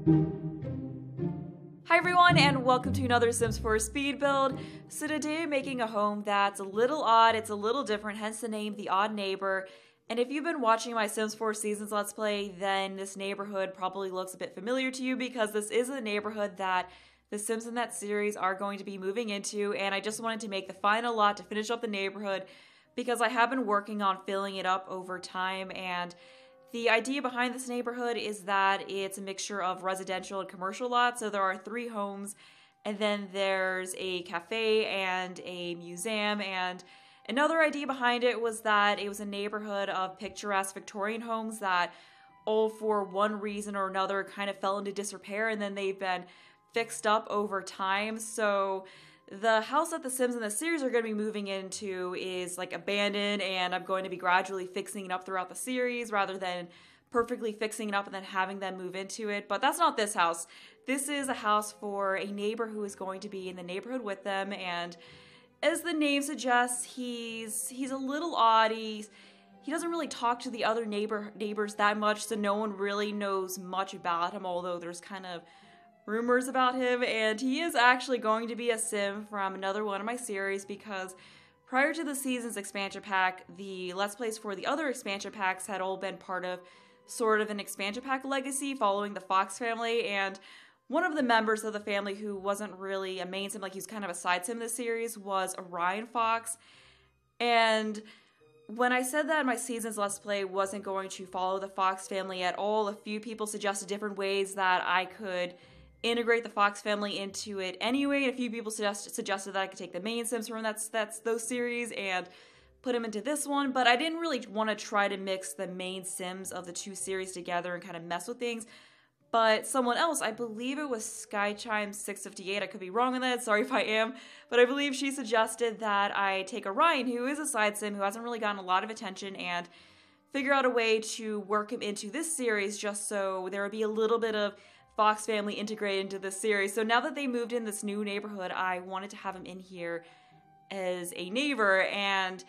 Hi everyone, and welcome to another Sims 4 speed build. So today I'm making a home that's a little odd, it's a little different, hence the name The Odd Neighbor. And if you've been watching my Sims 4 Seasons Let's Play, then this neighborhood probably looks a bit familiar to you because this is a neighborhood that the Sims in that series are going to be moving into, and I just wanted to make the final lot to finish up the neighborhood because I have been working on filling it up over time. And the idea behind this neighborhood is that it's a mixture of residential and commercial lots. So there are 3 homes, and then there's a cafe and a museum. And another idea behind it was that it was a neighborhood of picturesque Victorian homes that all for one reason or another kind of fell into disrepair, and then they've been fixed up over time. So the house that the Sims in the series are going to be moving into is like abandoned, and I'm going to be gradually fixing it up throughout the series rather than perfectly fixing it up and then having them move into it. But that's not this house. This is a house for a neighbor who is going to be in the neighborhood with them, and as the name suggests, he's a little odd. He doesn't really talk to the other neighbors that much, so no one really knows much about him, although there's kind of rumors about him. And he is actually going to be a Sim from another one of my series, because prior to the season's expansion pack, the Let's Plays for the other expansion packs had all been part of sort of an expansion pack legacy following the Fox family, and one of the members of the family who wasn't really a main Sim, like he was kind of a side Sim in this series, was Orion Fox. And when I said that my season's Let's Play wasn't going to follow the Fox family at all, a few people suggested different ways that I could integrate the Fox family into it anyway, and a few people suggested that I could take the main Sims from those series and put them into this one, but I didn't really want to try to mix the main Sims of the 2 series together and kind of mess with things. But someone else, I believe it was Skychime658, I could be wrong on that, sorry if I am, but I believe she suggested that I take Orion, who is a side Sim who hasn't really gotten a lot of attention, and figure out a way to work him into this series just so there would be a little bit of Fox family integrated into this series. So now that they moved in this new neighborhood, I wanted to have him in here as a neighbor. And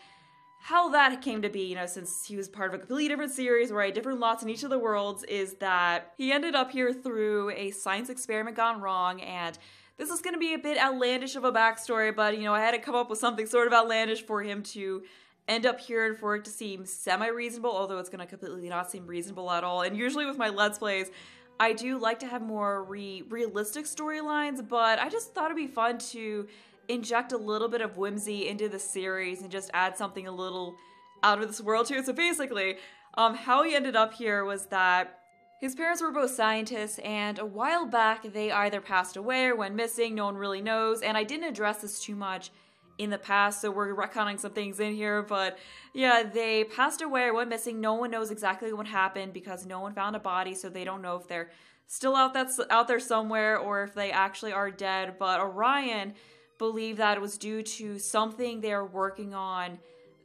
how that came to be, since he was part of a completely different series where I had different lots in each of the worlds, is that he ended up here through a science experiment gone wrong. And this is going to be a bit outlandish of a backstory, but I had to come up with something sort of outlandish for him to end up here and for it to seem semi-reasonable, although it's going to completely not seem reasonable at all. And usually with my Let's Plays, I do like to have more realistic storylines, but I just thought it'd be fun to inject a little bit of whimsy into the series and just add something a little out of this world to it. So basically, how he ended up here was that his parents were both scientists, and a while back they either passed away or went missing, no one really knows, and I didn't address this too much in the past, so we're retconning some things in here, but yeah, they passed away or went missing. No one knows exactly what happened because no one found a body, so they don't know if they're still out there somewhere or if they actually are dead. But Orion believed that it was due to something they were working on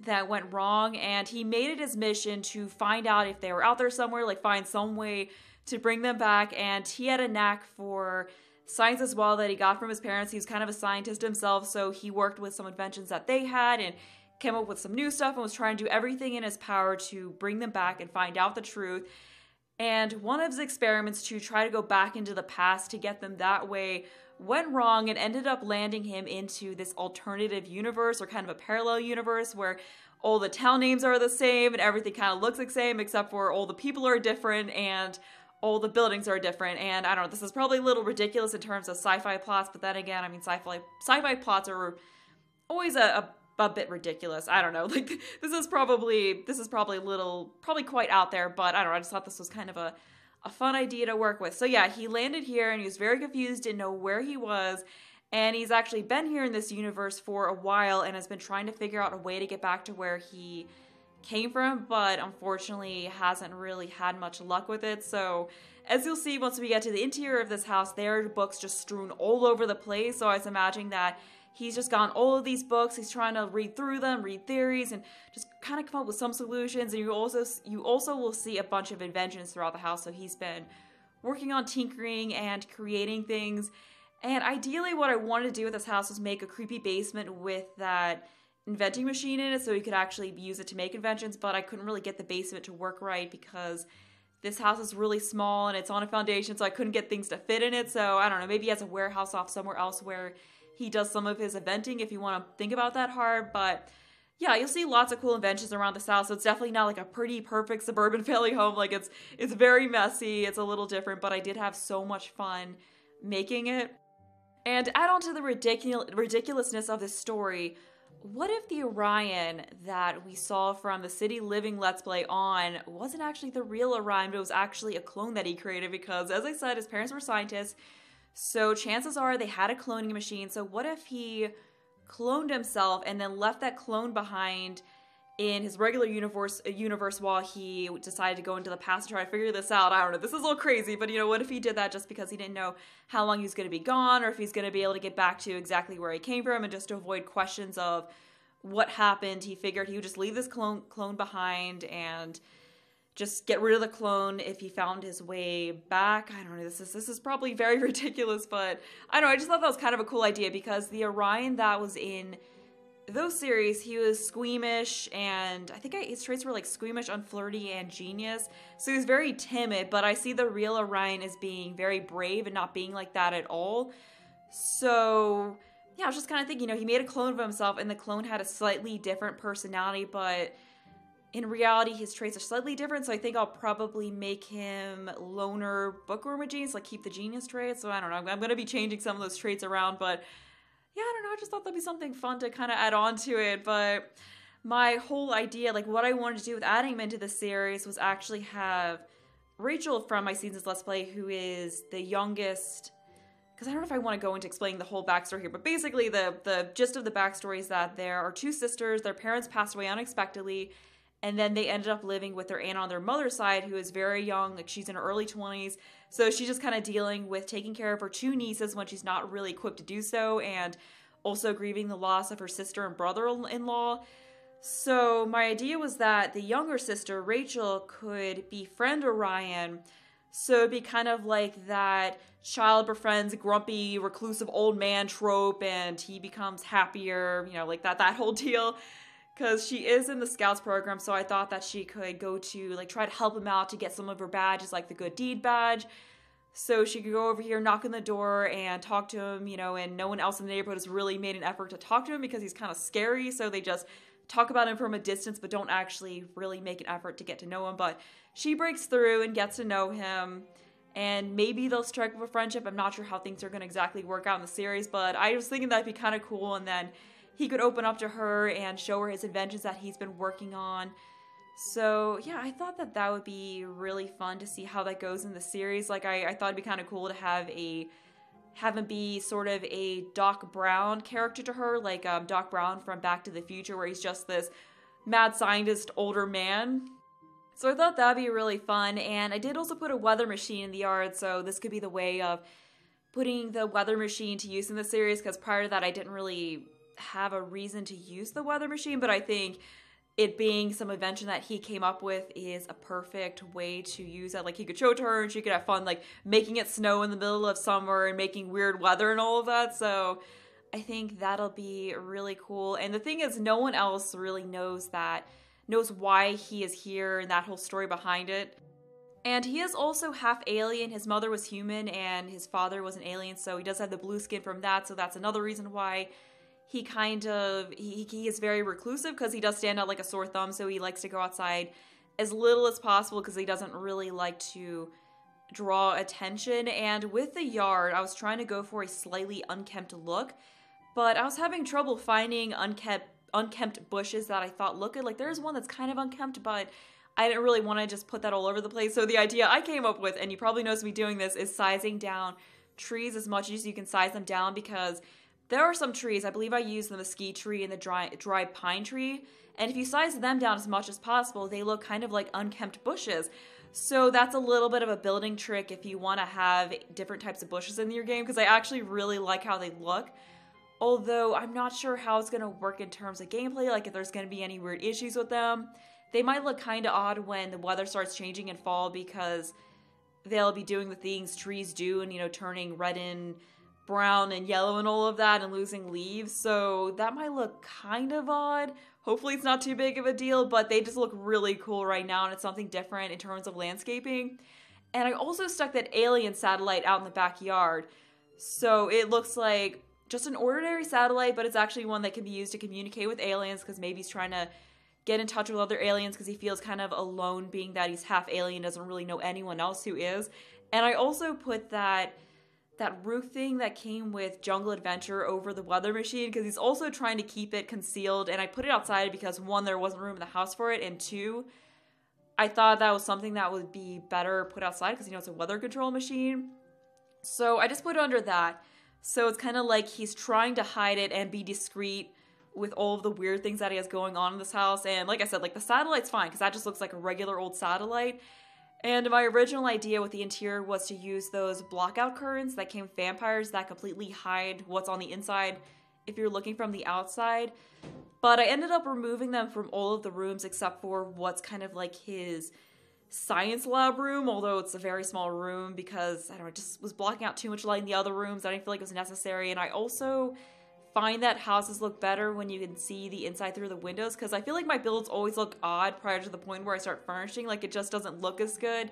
that went wrong, and he made it his mission to find out if they were out there somewhere, like find some way to bring them back. And he had a knack for science as well that he got from his parents. He was kind of a scientist himself, so he worked with some inventions that they had and came up with some new stuff and was trying to do everything in his power to bring them back and find out the truth. And one of his experiments to try to go back into the past to get them that way went wrong and ended up landing him into this alternative universe, or kind of a parallel universe, where all the town names are the same and everything kind of looks the same except for all the people are different and all the buildings are different. And I don't know, this is probably a little ridiculous in terms of sci-fi plots, but then again, I mean, sci-fi plots are always a bit ridiculous. I don't know, like, this is probably quite out there, but I don't know, I just thought this was kind of a fun idea to work with. So yeah, he landed here and he was very confused, didn't know where he was, and he's actually been here in this universe for a while and has been trying to figure out a way to get back to where he came from, but unfortunately hasn't really had much luck with it. So as you'll see once we get to the interior of this house, there are books just strewn all over the place. So I was imagining that he's just gotten all of these books, he's trying to read through them, read theories, and just kind of come up with some solutions. And you also will see a bunch of inventions throughout the house. So he's been working on tinkering and creating things. And ideally what I wanted to do with this house was make a creepy basement with that inventing machine in it so he could actually use it to make inventions, but I couldn't really get the basement to work right because this house is really small and it's on a foundation, so I couldn't get things to fit in it. So I don't know, maybe he has a warehouse off somewhere else where he does some of his inventing if you want to think about that hard. But yeah, you'll see lots of cool inventions around this house. So it's definitely not like a pretty perfect suburban family home. Like it's very messy. It's a little different, but I did have so much fun making it. And to add on to the ridiculousness of this story, what if the Orion that we saw from the City Living Let's Play on wasn't actually the real Orion, but it was actually a clone that he created? Because as I said, his parents were scientists, so chances are they had a cloning machine. So what if he cloned himself and then left that clone behind in his regular universe while he decided to go into the past to try to figure this out? I don't know, this is a little crazy, but you know, what if he did that just because he didn't know how long he was going to be gone, or if he's going to be able to get back to exactly where he came from, and just to avoid questions of what happened, he figured he would just leave this clone behind and just get rid of the clone if he found his way back. I don't know, this is probably very ridiculous, but I don't know, I just thought that was kind of a cool idea, because the Orion that was in those series, he was squeamish, and I think his traits were like squeamish, unflirty, and genius. So he was very timid, but I see the real Orion as being very brave and not being like that at all. So yeah, I was just kind of thinking, you know, he made a clone of himself, and the clone had a slightly different personality, but in reality, his traits are slightly different. So I think I'll probably make him loner, bookworm with genius, like keep the genius traits. So I don't know, I'm going to be changing some of those traits around, but yeah, I don't know, I just thought that'd be something fun to kind of add on to it. But my whole idea, like what I wanted to do with adding him into the series, was actually have Rachel from my Seasons Let's Play, who is the youngest, because I don't know if I want to go into explaining the whole backstory here, but basically the gist of the backstory is that there are two sisters, their parents passed away unexpectedly, and then they ended up living with their aunt on their mother's side, who is very young, like she's in her early 20s. So she's just kind of dealing with taking care of her two nieces when she's not really equipped to do so, and also grieving the loss of her sister and brother-in-law. So my idea was that the younger sister, Rachel, could befriend Orion. So it'd be kind of like that child befriends grumpy, reclusive old man trope, and he becomes happier, you know, like that whole deal. Because she is in the Scouts program, so I thought that she could go to, like, try to help him out to get some of her badges, like the Good Deed badge. So she could go over here, knock on the door, and talk to him, you know, and no one else in the neighborhood has really made an effort to talk to him because he's kind of scary, so they just talk about him from a distance but don't actually really make an effort to get to know him. But she breaks through and gets to know him, and maybe they'll strike up a friendship. I'm not sure how things are going to exactly work out in the series, but I was thinking that'd be kind of cool, and then he could open up to her and show her his inventions that he's been working on. So yeah, I thought that would be really fun to see how that goes in the series. Like I thought it'd be kind of cool to have him be sort of a Doc Brown character to her, like Doc Brown from Back to the Future, where he's just this mad scientist older man. So I thought that'd be really fun, and I did also put a weather machine in the yard, so this could be the way of putting the weather machine to use in the series, because prior to that I didn't really have a reason to use the weather machine, but I think it being some invention that he came up with is a perfect way to use that. Like he could show it to her and she could have fun like making it snow in the middle of summer and making weird weather and all of that. So I think that'll be really cool. And the thing is, no one else really knows why he is here and that whole story behind it. And he is also half alien. His mother was human and his father was an alien, so he does have the blue skin from that. So that's another reason why he is very reclusive, because he does stand out like a sore thumb, so he likes to go outside as little as possible because he doesn't really like to draw attention. And with the yard, I was trying to go for a slightly unkempt look, but I was having trouble finding unkempt bushes that I thought looked good. Like there's one that's kind of unkempt, but I didn't really want to just put that all over the place. So the idea I came up with, and you probably noticed me doing this, is sizing down trees as much as you can size them down, because there are some trees, I believe I used the mesquite tree and the dry pine tree, and if you size them down as much as possible, they look kind of like unkempt bushes. So that's a little bit of a building trick if you want to have different types of bushes in your game, because I actually really like how they look. Although I'm not sure how it's going to work in terms of gameplay, like if there's going to be any weird issues with them. They might look kind of odd when the weather starts changing in fall, because they'll be doing the things trees do and, you know, turning red and brown and yellow and all of that and losing leaves. So that might look kind of odd. Hopefully it's not too big of a deal, but they just look really cool right now, and it's something different in terms of landscaping. And I also stuck that alien satellite out in the backyard. So it looks like just an ordinary satellite, but it's actually one that can be used to communicate with aliens, because maybe he's trying to get in touch with other aliens because he feels kind of alone, being that he's half alien, doesn't really know anyone else who is. And I also put that roof thing that came with Jungle Adventure over the weather machine, because he's also trying to keep it concealed. And I put it outside because, one, there wasn't room in the house for it, and two, I thought that was something that would be better put outside because, it's a weather control machine. So I just put it under that. So it's kind of like he's trying to hide it and be discreet with all of the weird things that he has going on in this house. And like I said, like, the satellite's fine because that just looks like a regular old satellite. And my original idea with the interior was to use those blockout curtains that came with vampires that completely hide what's on the inside if you're looking from the outside. But I ended up removing them from all of the rooms except for what's kind of like his science lab room, although it's a very small room because, I don't know, it just was blocking out too much light in the other rooms. I didn't feel like it was necessary. And I also find that houses look better when you can see the inside through the windows, because I feel like my builds always look odd prior to the point where I start furnishing. Like, it just doesn't look as good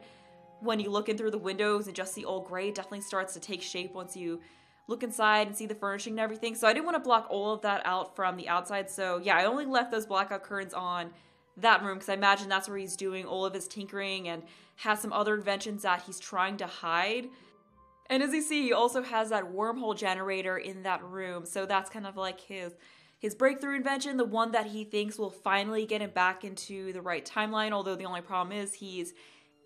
when you look in through the windows and just see all gray. It definitely starts to take shape once you look inside and see the furnishing and everything. So I didn't want to block all of that out from the outside. So yeah, I only left those blackout curtains on that room because I imagine that's where he's doing all of his tinkering and has some other inventions that he's trying to hide. And as you see, he also has that wormhole generator in that room. So that's kind of like his breakthrough invention, the one that he thinks will finally get him back into the right timeline. Although the only problem is he's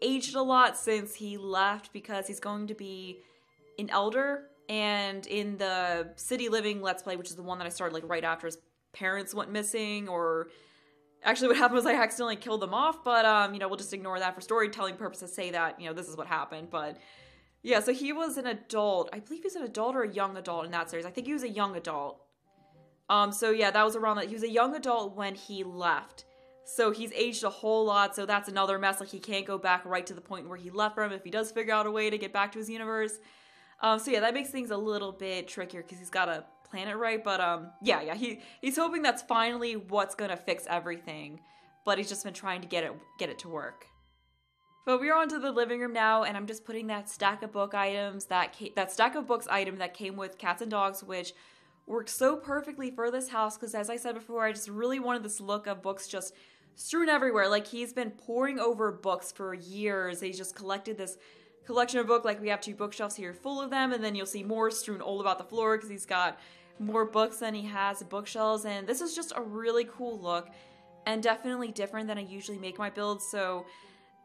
aged a lot since he left, because he's going to be an elder. And in the City Living Let's Play, which is the one that I started like right after his parents went missing, or actually what happened was I accidentally killed them off, but we'll just ignore that for storytelling purposes, say that, this is what happened. But yeah, so he was an adult. I believe he's an adult or a young adult in that series. I think he was a young adult. So yeah, that was around that. He was a young adult when he left. So he's aged a whole lot, so that's another mess. Like, he can't go back right to the point where he left from if he does figure out a way to get back to his universe. So yeah, that makes things a little bit trickier because he's got to plan it right. But yeah, he's hoping that's finally what's gonna fix everything. But he's just been trying to get it to work. But we're on to the living room now, and I'm just putting that stack of book items, that stack of books item that came with cats and dogs, which works so perfectly for this house because, as I said before, I just really wanted this look of books just strewn everywhere. Like, he's been poring over books for years. He's just collected this collection of books. Like, we have 2 bookshelves here full of them, and then you'll see more strewn all about the floor because he's got more books than he has bookshelves. And this is just a really cool look and definitely different than I usually make my builds. So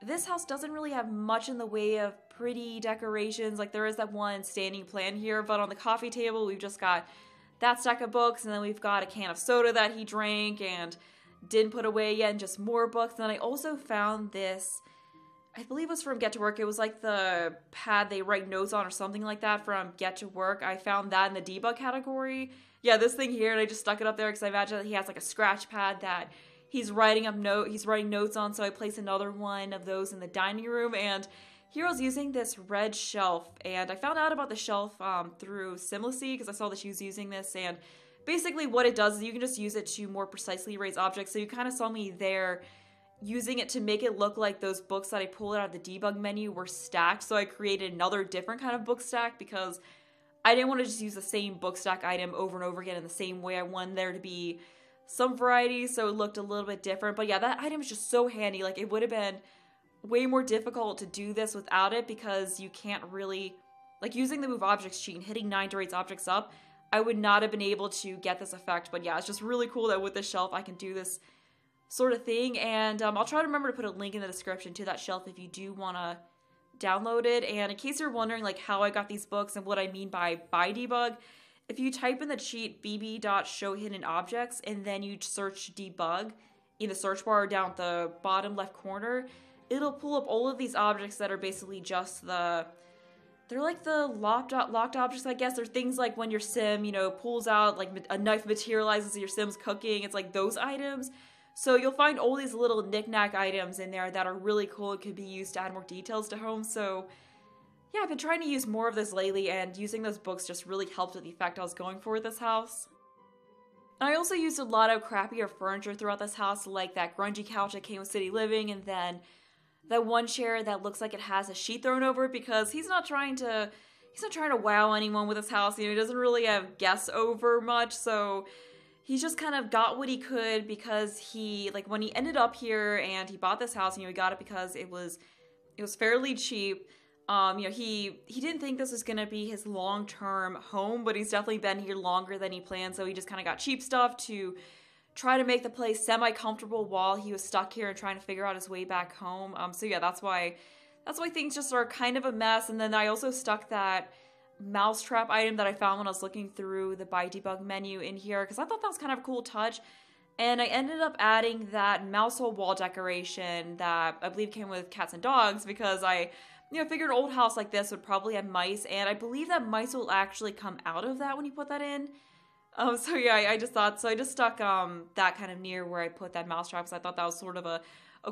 this house doesn't really have much in the way of pretty decorations. Like, there is that one standing plant here, but on the coffee table we've just got that stack of books, and then we've got a can of soda that he drank and didn't put away yet, and just more books. And then I also found this, I believe it was from Get to Work. It was like the pad they write notes on or something like that from Get to Work. I found that in the debug category. Yeah, this thing here, and I just stuck it up there because I imagine that he has like a scratch pad that he's writing notes on. So I placed another one of those in the dining room. And here I was using this red shelf, and I found out about the shelf through Simlicy because I saw that she was using this. And basically what it does is you can just use it to more precisely erase objects. So you kind of saw me there using it to make it look like those books that I pulled out of the debug menu were stacked. So I created another different kind of book stack because I didn't want to just use the same book stack item over and over again in the same way. I wanted there to be some variety, so it looked a little bit different. But yeah, that item is just so handy. Like, it would have been way more difficult to do this without it because you can't really, like, using the move objects cheat and hitting 9 to raise objects up, I would not have been able to get this effect. But yeah, it's just really cool that with this shelf I can do this sort of thing. And I'll try to remember to put a link in the description to that shelf if you do want to download it. And in case you're wondering like how I got these books and what I mean by debug, if you type in the cheat bb.showhiddenobjects and then you search debug in the search bar down at the bottom left corner, it'll pull up all of these objects that are basically just they're like the locked objects, I guess. They're things like when your sim, pulls out, like a knife materializes, your sim's cooking. It's like those items. So you'll find all these little knick-knack items in there that are really cool. It could be used to add more details to homes. So yeah, I've been trying to use more of this lately, and using those books just really helped with the effect I was going for with this house. I also used a lot of crappier furniture throughout this house, like that grungy couch that came with City Living, and then that one chair that looks like it has a sheet thrown over it, because he's not trying to wow anyone with his house. You know, he doesn't really have guests over much, so he just kind of got what he could, because he, like, when he ended up here and he bought this house, you know, he got it because it was fairly cheap. You know, he didn't think this was going to be his long-term home, but he's definitely been here longer than he planned, so he just kind of got cheap stuff to try to make the place semi-comfortable while he was stuck here and trying to figure out his way back home. So yeah, that's why things just are kind of a mess. And then I also stuck that mousetrap item that I found when I was looking through the buy debug menu in here, because I thought that was kind of a cool touch. And I ended up adding that mouse hole wall decoration that I believe came with cats and dogs, because I figured an old house like this would probably have mice, and I believe that mice will actually come out of that when you put that in. So yeah, I just stuck that kind of near where I put that mousetrap, because I thought that was sort of a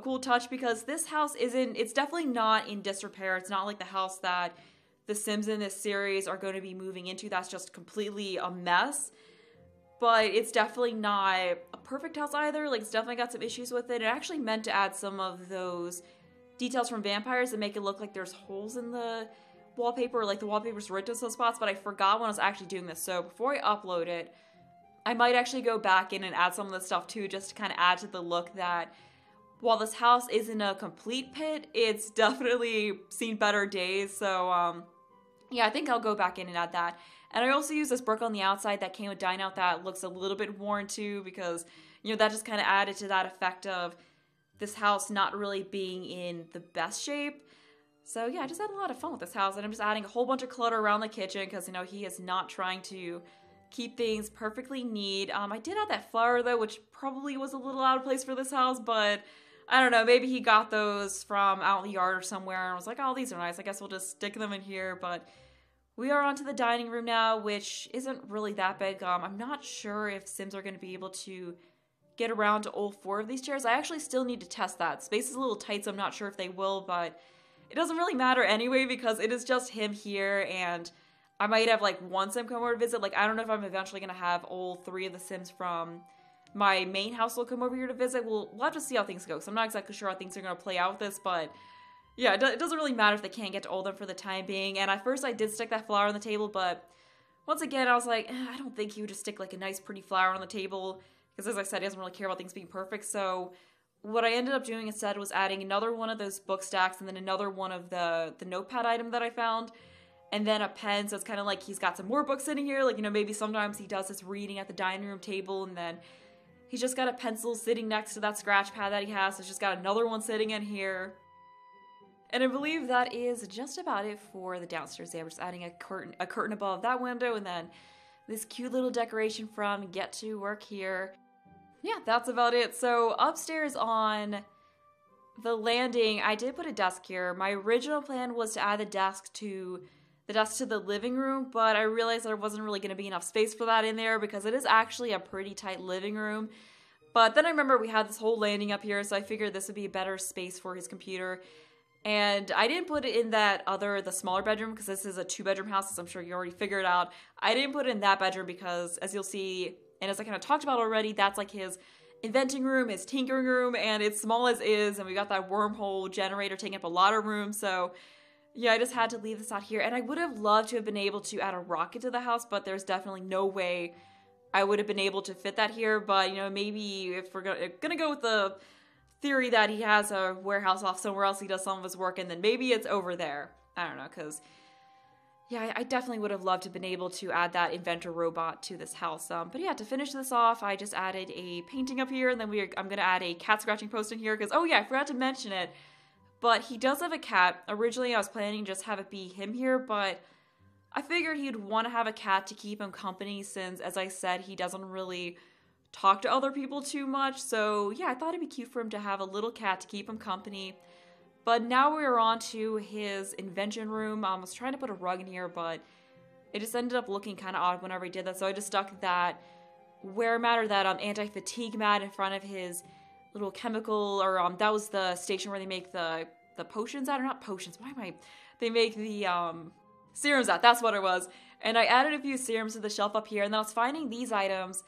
cool touch, because this house it's definitely not in disrepair. It's not like the house that the Sims in this series are going to be moving into. That's just completely a mess. But it's definitely not a perfect house either. Like, it's definitely got some issues with it. It actually meant to add some of those details from vampires that make it look like there's holes in the wallpaper, like the wallpaper's ripped in some spots, but I forgot when I was actually doing this. So before I upload it, I might actually go back in and add some of the stuff too, just to kind of add to the look that while this house isn't a complete pit, it's definitely seen better days. So yeah, I think I'll go back in and add that. And I also use this brick on the outside that came with Dine Out that looks a little bit worn too, because, you know, that just kind of added to that effect of this house not really being in the best shape. So yeah, I just had a lot of fun with this house, and I'm just adding a whole bunch of clutter around the kitchen, because, you know, he is not trying to keep things perfectly neat. I did add that flower though, which probably was a little out of place for this house, but I don't know, maybe he got those from out in the yard or somewhere and was like, oh, these are nice, I guess we'll just stick them in here. But we are onto the dining room now, which isn't really that big. I'm not sure if Sims are going to be able to get around to all 4 of these chairs. I actually still need to test that. Space is a little tight, so I'm not sure if they will, but it doesn't really matter anyway, because it is just him here, and I might have like one Sim come over to visit. Like, I don't know if I'm eventually going to have all 3 of the Sims from my main household come over here to visit. We'll have to see how things go, because I'm not exactly sure how things are going to play out with this, but yeah, it doesn't really matter if they can't get to all of them for the time being. And at first I did stick that flower on the table, but once again I was like, I don't think he would just stick like a nice pretty flower on the table, because as I said, he doesn't really care about things being perfect. So what I ended up doing instead was adding another one of those book stacks, and then another one of the notepad item that I found, and then a pen. So it's kind of like he's got some more books sitting here. Like, you know, maybe sometimes he does his reading at the dining room table, and then he's just got a pencil sitting next to that scratch pad that he has. So he's just got another one sitting in here. And I believe that is just about it for the downstairs there. We're just adding a curtain above that window, and then this cute little decoration from Get to Work here. Yeah, that's about it. So upstairs on the landing, I did put a desk here. My original plan was to add the desk to the living room, but I realized there wasn't really going to be enough space for that in there, because it is actually a pretty tight living room. But then I remember we had this whole landing up here, so I figured this would be a better space for his computer. And I didn't put it in the smaller bedroom, because this is a 2-bedroom house, as I'm sure you already figured out. I didn't put it in that bedroom because, as you'll see, and as I kind of talked about already, that's like his inventing room, his tinkering room, and it's small as is, and we got that wormhole generator taking up a lot of room. So yeah, I just had to leave this out here. And I would have loved to have been able to add a rocket to the house, but there's definitely no way I would have been able to fit that here. But, you know, maybe if we're gonna go with the theory that he has a warehouse off somewhere else, he does some of his work, and then maybe it's over there. I don't know, because yeah, I definitely would have loved to have been able to add that inventor robot to this house. But yeah, to finish this off, I just added a painting up here, and then I'm going to add a cat scratching post in here, because, oh yeah, I forgot to mention it, but he does have a cat. Originally, I was planning to just have it be him here, but I figured he'd want to have a cat to keep him company, since, as I said, he doesn't really talk to other people too much. So yeah, I thought it'd be cute for him to have a little cat to keep him company. But now we're on to his invention room. I was trying to put a rug in here, but it just ended up looking kind of odd whenever I did that. So I just stuck that wear mat, or that anti-fatigue mat, in front of his little chemical, or that was the station where they make the potions at, or not potions, they make the serums at, that's what it was. And I added a few serums to the shelf up here, and then I was finding these items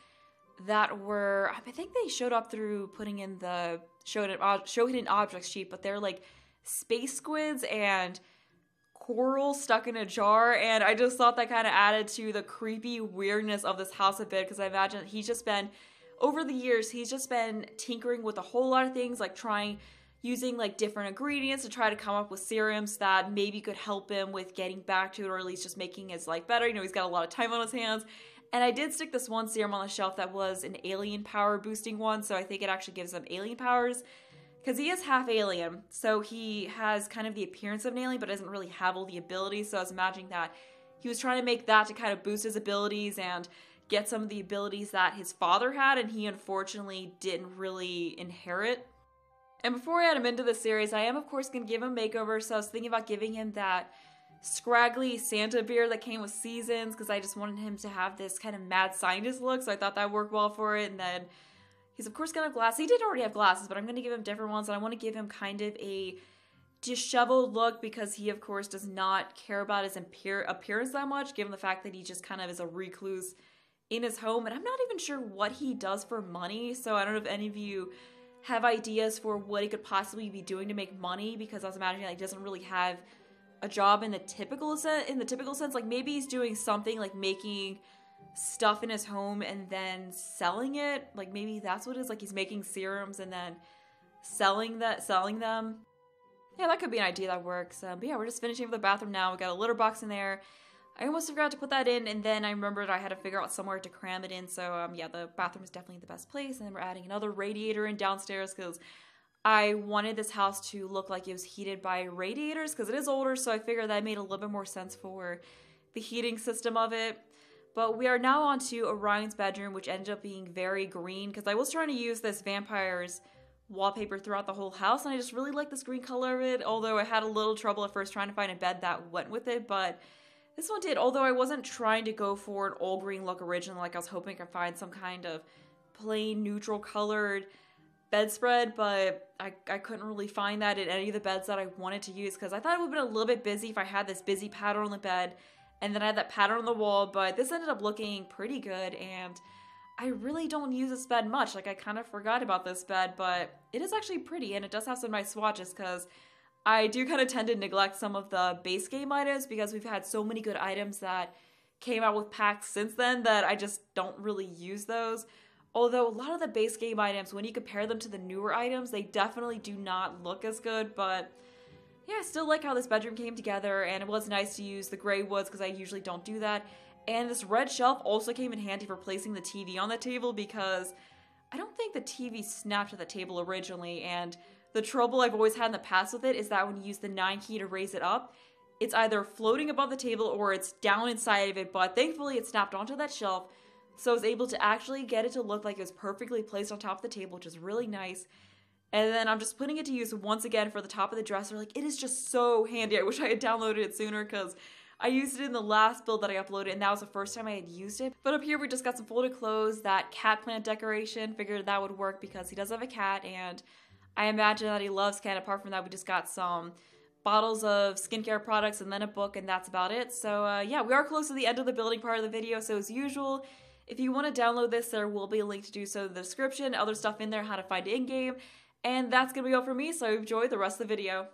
that were, I think they showed up through putting in the show hidden objects sheet, but they're like space squids and coral stuck in a jar, and I just thought that kind of added to the creepy weirdness of this house a bit, because I imagine he's just been, over the years, he's just been tinkering with a whole lot of things, like using like different ingredients to try to come up with serums that maybe could help him with getting back to it, or at least just making his life better. You know, he's got a lot of time on his hands. And I did stick this one serum on the shelf that was an alien power boosting one, so I think it actually gives him alien powers. Because he is half alien, so he has kind of the appearance of an alien, but doesn't really have all the abilities. So I was imagining that he was trying to make that to kind of boost his abilities and get some of the abilities that his father had, and he unfortunately didn't really inherit. And before I add him into the series, I am of course going to give him a makeover, so I was thinking about giving him that scraggly Santa beard that came with seasons, because I just wanted him to have this kind of mad scientist look, so I thought that worked well for it. And then he's of course going to have glasses. He did already have glasses, but I'm going to give him different ones, and I want to give him kind of a disheveled look, because he of course does not care about his appearance that much, given the fact that he just kind of is a recluse in his home. And I'm not even sure what he does for money, so I don't know if any of you have ideas for what he could possibly be doing to make money, because I was imagining like he doesn't really have a job in the typical sense. Like maybe he's doing something like making stuff in his home and then selling it. Like maybe that's what it is. Like he's making serums and then selling them. Yeah, that could be an idea that works. But yeah, we're just finishing with the bathroom now. We got a litter box in there. I almost forgot to put that in, and then I remembered I had to figure out somewhere to cram it in. So yeah, the bathroom is definitely the best place. And then we're adding another radiator in downstairs, because I wanted this house to look like it was heated by radiators, because it is older, so I figured that made a little bit more sense for the heating system of it. But we are now on to Orion's bedroom, which ended up being very green, because I was trying to use this vampire's wallpaper throughout the whole house, and I just really like this green color of it, although I had a little trouble at first trying to find a bed that went with it, but this one did. Although I wasn't trying to go for an all green look originally, like I was hoping I could find some kind of plain neutral colored bedspread, but I couldn't really find that in any of the beds that I wanted to use, because I thought it would have been a little bit busy if I had this busy pattern on the bed and then I had that pattern on the wall. But this ended up looking pretty good, and I really don't use this bed much. Like I kind of forgot about this bed, but it is actually pretty, and it does have some nice swatches, because I do kind of tend to neglect some of the base game items, because we've had so many good items that came out with packs since then that I just don't really use those. Although a lot of the base game items, when you compare them to the newer items, they definitely do not look as good. But yeah, I still like how this bedroom came together, and it was nice to use the gray woods, because I usually don't do that. And this red shelf also came in handy for placing the TV on the table, because I don't think the TV snapped to the table originally, and the trouble I've always had in the past with it is that when you use the 9 key to raise it up, it's either floating above the table or it's down inside of it, but thankfully it snapped onto that shelf, so I was able to actually get it to look like it was perfectly placed on top of the table, which is really nice. And then I'm just putting it to use once again for the top of the dresser. Like, it is just so handy. I wish I had downloaded it sooner, because I used it in the last build that I uploaded, and that was the first time I had used it. But up here we just got some folded clothes, that cat plant decoration. Figured that would work because he does have a cat, and I imagine that he loves cat. Apart from that, we just got some bottles of skincare products and then a book, and that's about it. So yeah, we are close to the end of the building part of the video. So as usual, if you want to download this, there will be a link to do so in the description, other stuff in there, how to find it in-game. And that's going to be all for me, so enjoy the rest of the video.